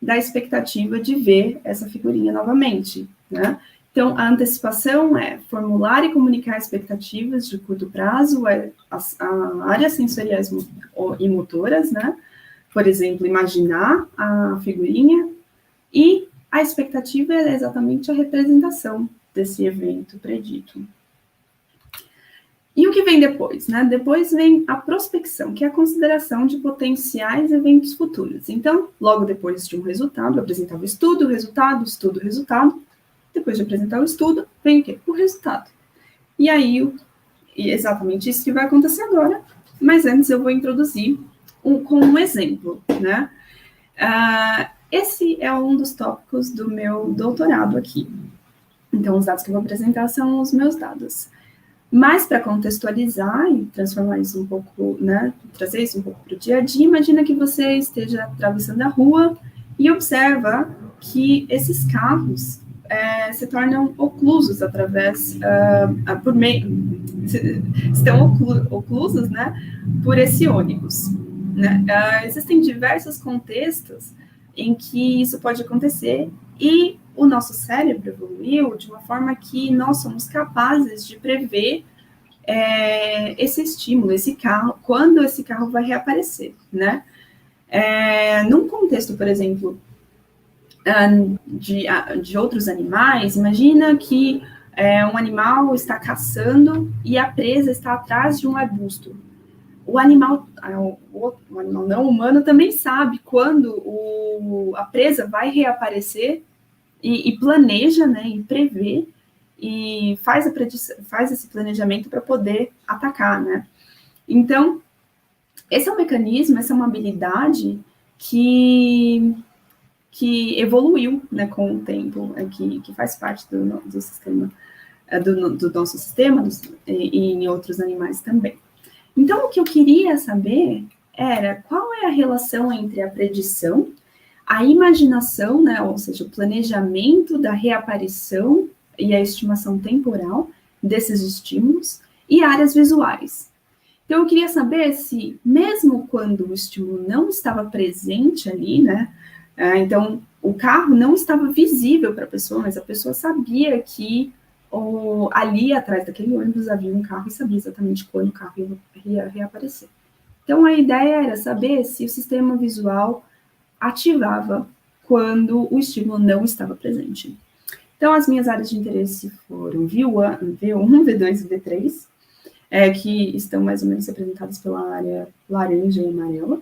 da expectativa de ver essa figurinha novamente, né? Então, a antecipação é formular e comunicar expectativas de curto prazo, as áreas sensoriais e motoras, né? Por exemplo, imaginar a figurinha, e a expectativa é exatamente a representação desse evento predito. E o que vem depois, né? Depois vem a prospecção, que é a consideração de potenciais eventos futuros. Então, logo depois de um resultado, eu apresentava o estudo, resultado, estudo, resultado. Depois de apresentar o estudo, vem o quê? O resultado. E aí, exatamente isso que vai acontecer agora, mas antes eu vou introduzir com um exemplo, né? Esse é um dos tópicos do meu doutorado aqui. Então, os dados que eu vou apresentar são os meus dados. Mas, para contextualizar e transformar isso um pouco, né, trazer isso um pouco para o dia a dia, imagina que você esteja atravessando a rua e observa que esses carros se tornam oclusos através, estão oclusos, né, por esse ônibus. Né? Existem diversos contextos em que isso pode acontecer e o nosso cérebro evoluiu de uma forma que nós somos capazes de prever esse estímulo, esse carro, quando esse carro vai reaparecer, né? Num contexto, por exemplo, de outros animais, imagina que um animal está caçando e a presa está atrás de um arbusto. O animal não humano também sabe quando a presa vai reaparecer e planeja, né, e prevê, e faz esse planejamento para poder atacar, né? Então, esse é um mecanismo, essa é uma habilidade que evoluiu, né, com o tempo, que faz parte do sistema, do nosso sistema e em outros animais também. Então, o que eu queria saber era qual é a relação entre a predição, a imaginação, né, ou seja, o planejamento da reaparição e a estimação temporal desses estímulos e áreas visuais. Então, eu queria saber se, mesmo quando o estímulo não estava presente ali, né, então, o carro não estava visível para a pessoa, mas a pessoa sabia que ali atrás daquele ônibus havia um carro e sabia exatamente quando o carro ia reaparecer. Então, a ideia era saber se o sistema visual ativava quando o estímulo não estava presente. Então, as minhas áreas de interesse foram V1, V2 e V3, que estão mais ou menos representadas pela área laranja e amarela.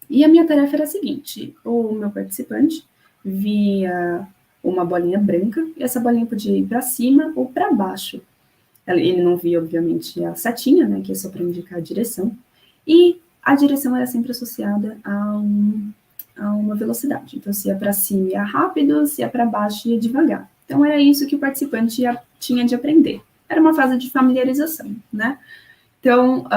E a minha tarefa era a seguinte: o meu participante via uma bolinha branca, e essa bolinha podia ir para cima ou para baixo. Ele não via, obviamente, a setinha, né, que é só para indicar a direção, e a direção era sempre associada a uma velocidade. Então, se ia para cima, ia rápido, se ia para baixo, ia devagar. Então, era isso que o participante tinha de aprender. Era uma fase de familiarização, né? Então,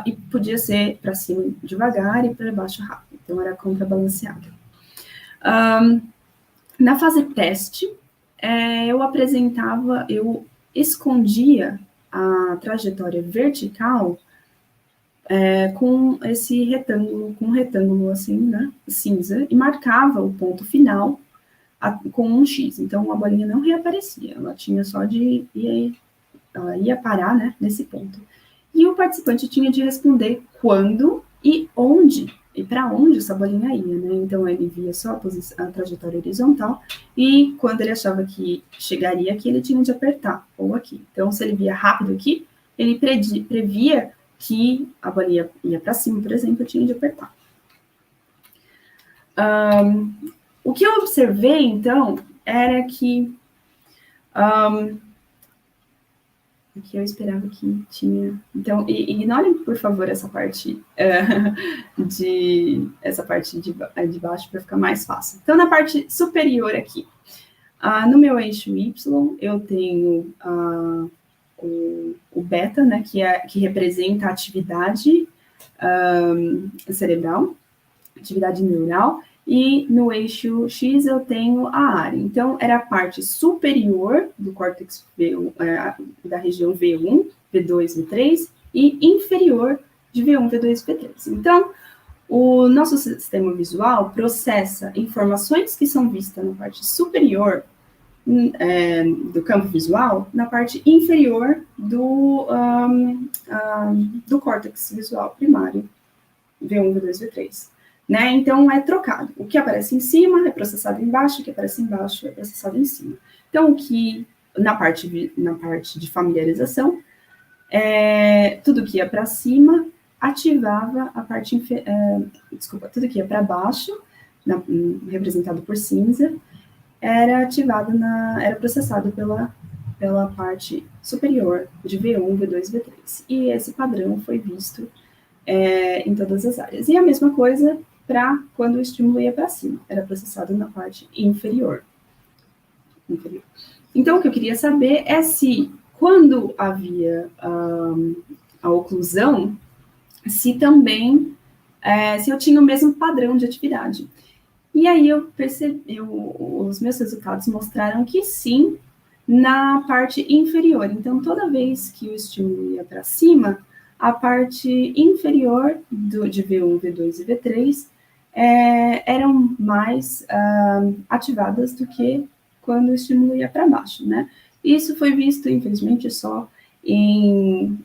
e podia ser para cima devagar e para baixo rápido. Então, era contrabalanceado. Na fase teste, eu escondia a trajetória vertical com esse retângulo, com um retângulo assim, né, cinza, e marcava o ponto final com um X. Então, a bolinha não reaparecia, ela tinha só ela ia parar, né, nesse ponto. E o participante tinha de responder quando e onde, e para onde essa bolinha ia, né? Então, ele via só a trajetória horizontal, e quando ele achava que chegaria aqui, ele tinha de apertar, ou aqui. Então, se ele via rápido aqui, ele previa que a bolinha ia para cima, por exemplo, eu tinha de apertar. O que eu observei, então, era que Aqui eu esperava que tinha. Então, ignorem, por favor, essa parte de baixo para ficar mais fácil. Então, na parte superior aqui, no meu eixo Y, eu tenho o beta, né, que representa a atividade cerebral, atividade neural, e no eixo X eu tenho a área. Então, era a parte superior do córtex V1, da região V1, V2, V3, e inferior de V1, V2 e V3. Então, o nosso sistema visual processa informações que são vistas na parte superior do campo visual, na parte inferior do córtex visual primário, V1, V2, V3. Né? Então, é trocado. O que aparece em cima é processado embaixo, o que aparece embaixo é processado em cima. Então, o que, na parte de familiarização, tudo que ia para cima ativava a parte tudo que ia para baixo, representado por cinza, era processado pela parte superior de V1, V2 e V3. E esse padrão foi visto em todas as áreas. E a mesma coisa para quando o estímulo ia para cima, era processado na parte inferior. Então, o que eu queria saber é se, quando havia a oclusão, se também, se eu tinha o mesmo padrão de atividade. E aí eu percebi, os meus resultados mostraram que sim, na parte inferior. Então, toda vez que o estímulo ia para cima, a parte inferior de V1, V2 e V3 eram mais ativadas do que quando o estímulo ia para baixo, né? Isso foi visto, infelizmente, só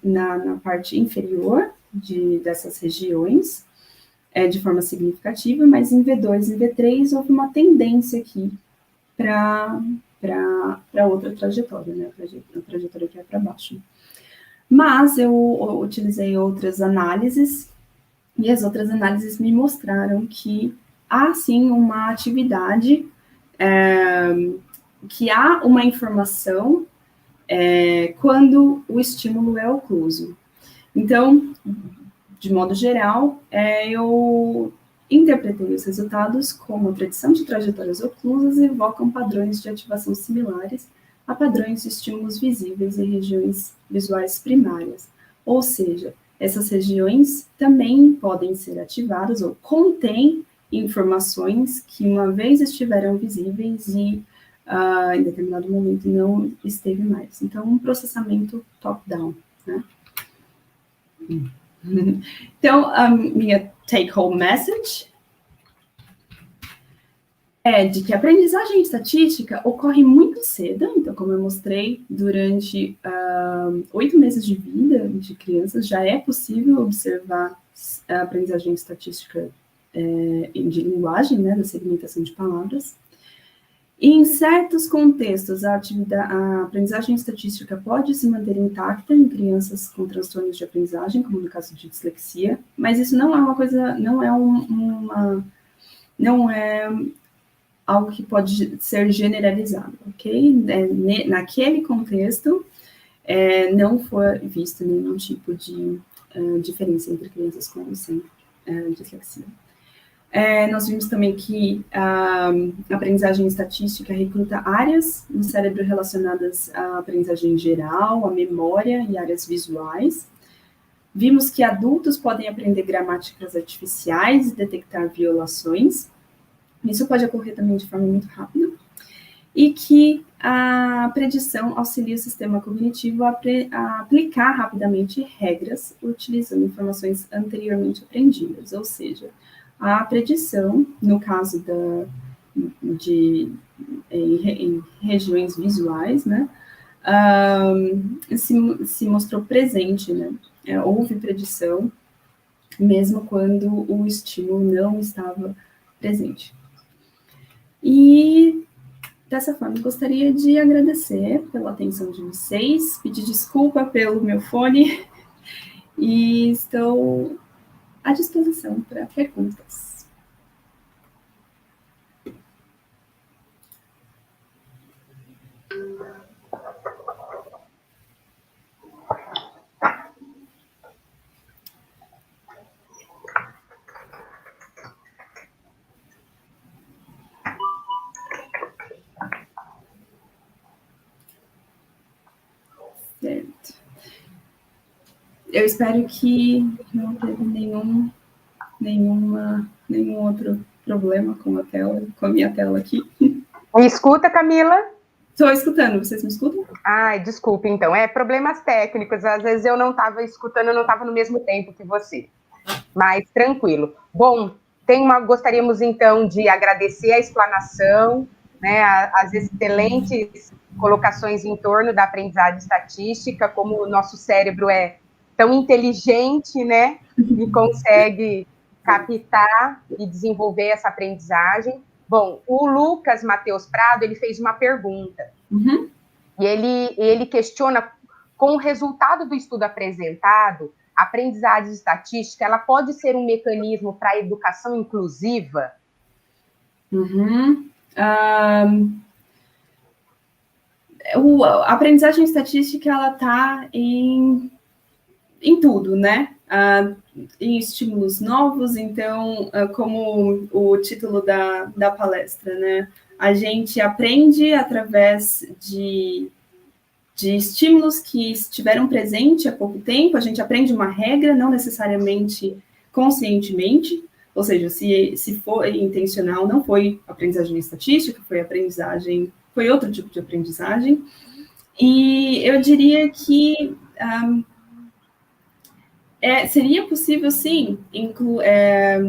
na parte inferior dessas regiões, de forma significativa, mas em V2 e V3 houve uma tendência aqui para outra trajetória, né? A trajetória que é para baixo. Mas eu utilizei outras análises, e as outras análises me mostraram que há, sim, uma atividade, que há uma informação quando o estímulo é ocluso. Então, de modo geral, eu interpretei os resultados como a predição de trajetórias oclusas evocam padrões de ativação similares a padrões de estímulos visíveis em regiões visuais primárias. Ou seja, essas regiões também podem ser ativadas ou contêm informações que uma vez estiveram visíveis e em determinado momento não esteve mais. Então, um processamento top-down, né? Então, a minha take-home message é de que a aprendizagem estatística ocorre muito cedo. Então, como eu mostrei, durante 8 meses de vida de crianças, já é possível observar a aprendizagem estatística de linguagem, né, da segmentação de palavras. E em certos contextos, a aprendizagem estatística pode se manter intacta em crianças com transtornos de aprendizagem, como no caso de dislexia, mas isso não é uma coisa, não é algo que pode ser generalizado, ok? Naquele contexto, não foi visto nenhum tipo de diferença entre crianças com e sem dislexia. Nós vimos também que a aprendizagem estatística recruta áreas no cérebro relacionadas à aprendizagem geral, à memória e áreas visuais. Vimos que adultos podem aprender gramáticas artificiais e detectar violações. Isso pode ocorrer também de forma muito rápida. E que a predição auxilia o sistema cognitivo a aplicar rapidamente regras utilizando informações anteriormente aprendidas, ou seja, a predição, no caso em regiões visuais, né, se mostrou presente, né, houve predição, mesmo quando o estímulo não estava presente. E, dessa forma, gostaria de agradecer pela atenção de vocês, pedir desculpa pelo meu fone, e estou à disposição para perguntas. eu espero que não teve nenhum outro problema com a minha tela aqui. Me escuta, Camila? Estou escutando, vocês me escutam? Ai, desculpa, então. Problemas técnicos. Às vezes eu não estava escutando, eu não estava no mesmo tempo que você. Mas tranquilo. Bom, gostaríamos, então, de agradecer a explanação, né, as excelentes colocações em torno da aprendizagem estatística, como o nosso cérebro é tão inteligente, né, e consegue captar e desenvolver essa aprendizagem. Bom, o Lucas Matheus Prado, ele fez uma pergunta, e ele questiona, com o resultado do estudo apresentado, a aprendizagem estatística, ela pode ser um mecanismo para a educação inclusiva? A aprendizagem estatística, ela está em tudo, né? Em estímulos novos, então, como o título da palestra, né? A gente aprende através de estímulos que estiveram presentes há pouco tempo, a gente aprende uma regra, não necessariamente conscientemente, ou seja, se for intencional, não foi aprendizagem estatística, foi outro tipo de aprendizagem. E eu diria que seria possível, sim,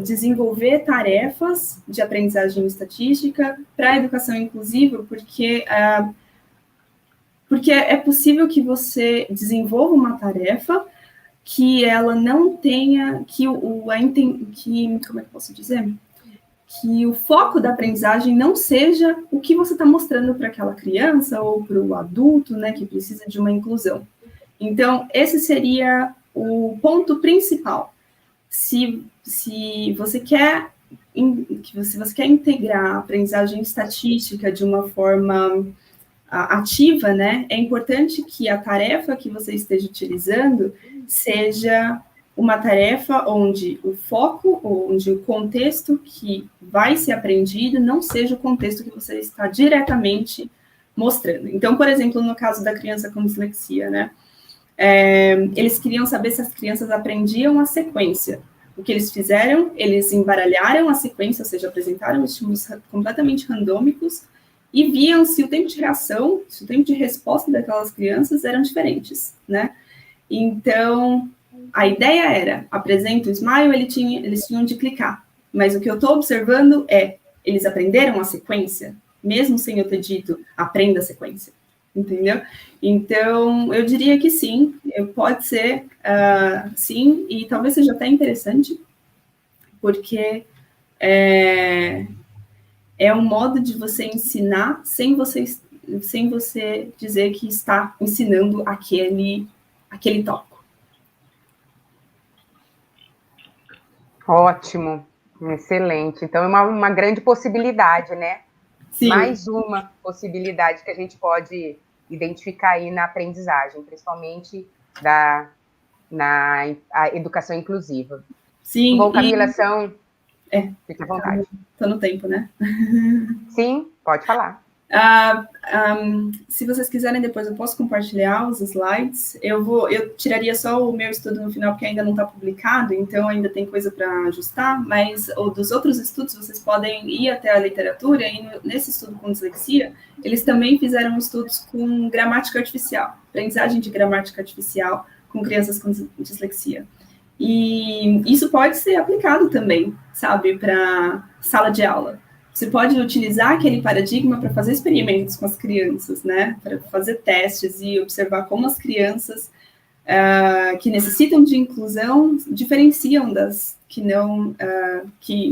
desenvolver tarefas de aprendizagem estatística para a educação inclusiva, porque é possível que você desenvolva uma tarefa que ela não tenha, como é que posso dizer? Que o foco da aprendizagem não seja o que você está mostrando para aquela criança ou para o adulto, né, que precisa de uma inclusão. Então, esse seria o ponto principal. Se você quer integrar a aprendizagem estatística de uma forma ativa, né, é importante que a tarefa que você esteja utilizando seja uma tarefa onde o foco, onde o contexto que vai ser aprendido não seja o contexto que você está diretamente mostrando. Então, por exemplo, no caso da criança com dislexia, né, eles queriam saber se as crianças aprendiam a sequência. O que eles fizeram? Eles embaralharam a sequência, ou seja, apresentaram estímulos completamente randômicos e viam se o tempo de reação, se o tempo de resposta daquelas crianças eram diferentes, né? Então, a ideia era, apresenta o smile, eles tinham de clicar. Mas o que eu estou observando eles aprenderam a sequência, mesmo sem eu ter dito, aprenda a sequência. Entendeu? Então, eu diria que sim, pode ser sim, e talvez seja até interessante, porque é um modo de você ensinar sem você dizer que está ensinando aquele tópico. Ótimo, excelente. Então, é uma grande possibilidade, né? Sim. Mais uma possibilidade que a gente pode identificar aí na aprendizagem, principalmente na educação inclusiva. Sim. Bom, Camila, fique à vontade. Estou no tempo, né? Sim, pode falar. Se vocês quiserem, depois eu posso compartilhar os slides. Eu tiraria só o meu estudo no final, porque ainda não está publicado, então ainda tem coisa para ajustar, mas dos outros estudos, vocês podem ir até a literatura, e nesse estudo com dislexia, eles também fizeram estudos com gramática artificial, aprendizagem de gramática artificial com crianças com dislexia. E isso pode ser aplicado também, sabe, para sala de aula. Você pode utilizar aquele paradigma para fazer experimentos com as crianças, né? Para fazer testes e observar como as crianças que necessitam de inclusão diferenciam das que não,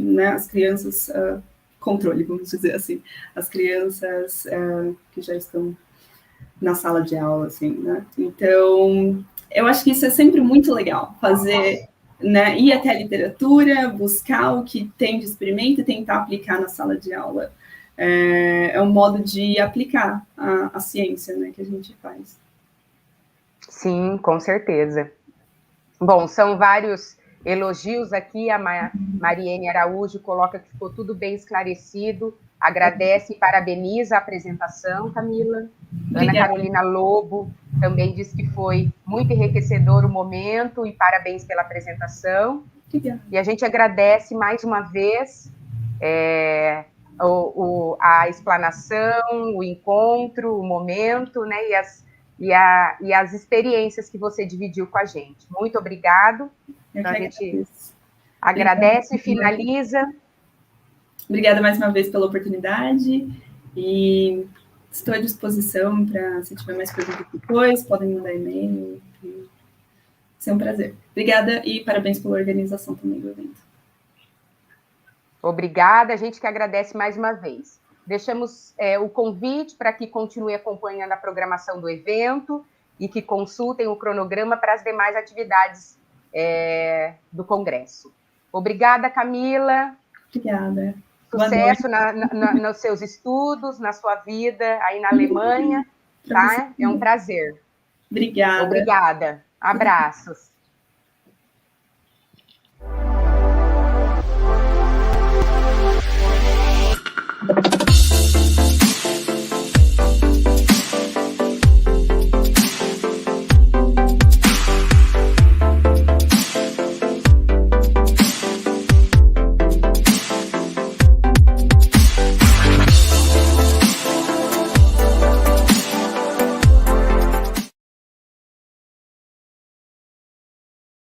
né, as crianças controle, vamos dizer assim, as crianças que já estão na sala de aula, assim, né? Então, eu acho que isso é sempre muito legal, fazer, né, ir até a literatura, buscar o que tem de experimento e tentar aplicar na sala de aula. É um modo de aplicar a ciência, né, que a gente faz. Sim, com certeza. Bom, são vários elogios aqui, a Mariene Araújo coloca que ficou tudo bem esclarecido, agradece e parabeniza a apresentação, Camila. Obrigada. Ana Carolina Lobo também diz que foi muito enriquecedor o momento e parabéns pela apresentação. Obrigada. E a gente agradece mais uma vez a explanação, o encontro, o momento, né, e as experiências que você dividiu com a gente. Muito obrigado. Então, a gente agradece e finaliza. Obrigada mais uma vez pela oportunidade e estou à disposição para, se tiver mais perguntas depois, podem mandar e-mail. Vai ser um prazer. Obrigada e parabéns pela organização também do evento. Obrigada, a gente que agradece mais uma vez. Deixamos o convite para que continue acompanhando a programação do evento e que consultem o cronograma para as demais atividades do Congresso. Obrigada, Camila. Obrigada. Sucesso nos seus estudos, na sua vida aí na Alemanha, tá? É um prazer. Obrigada. Obrigada. Abraços.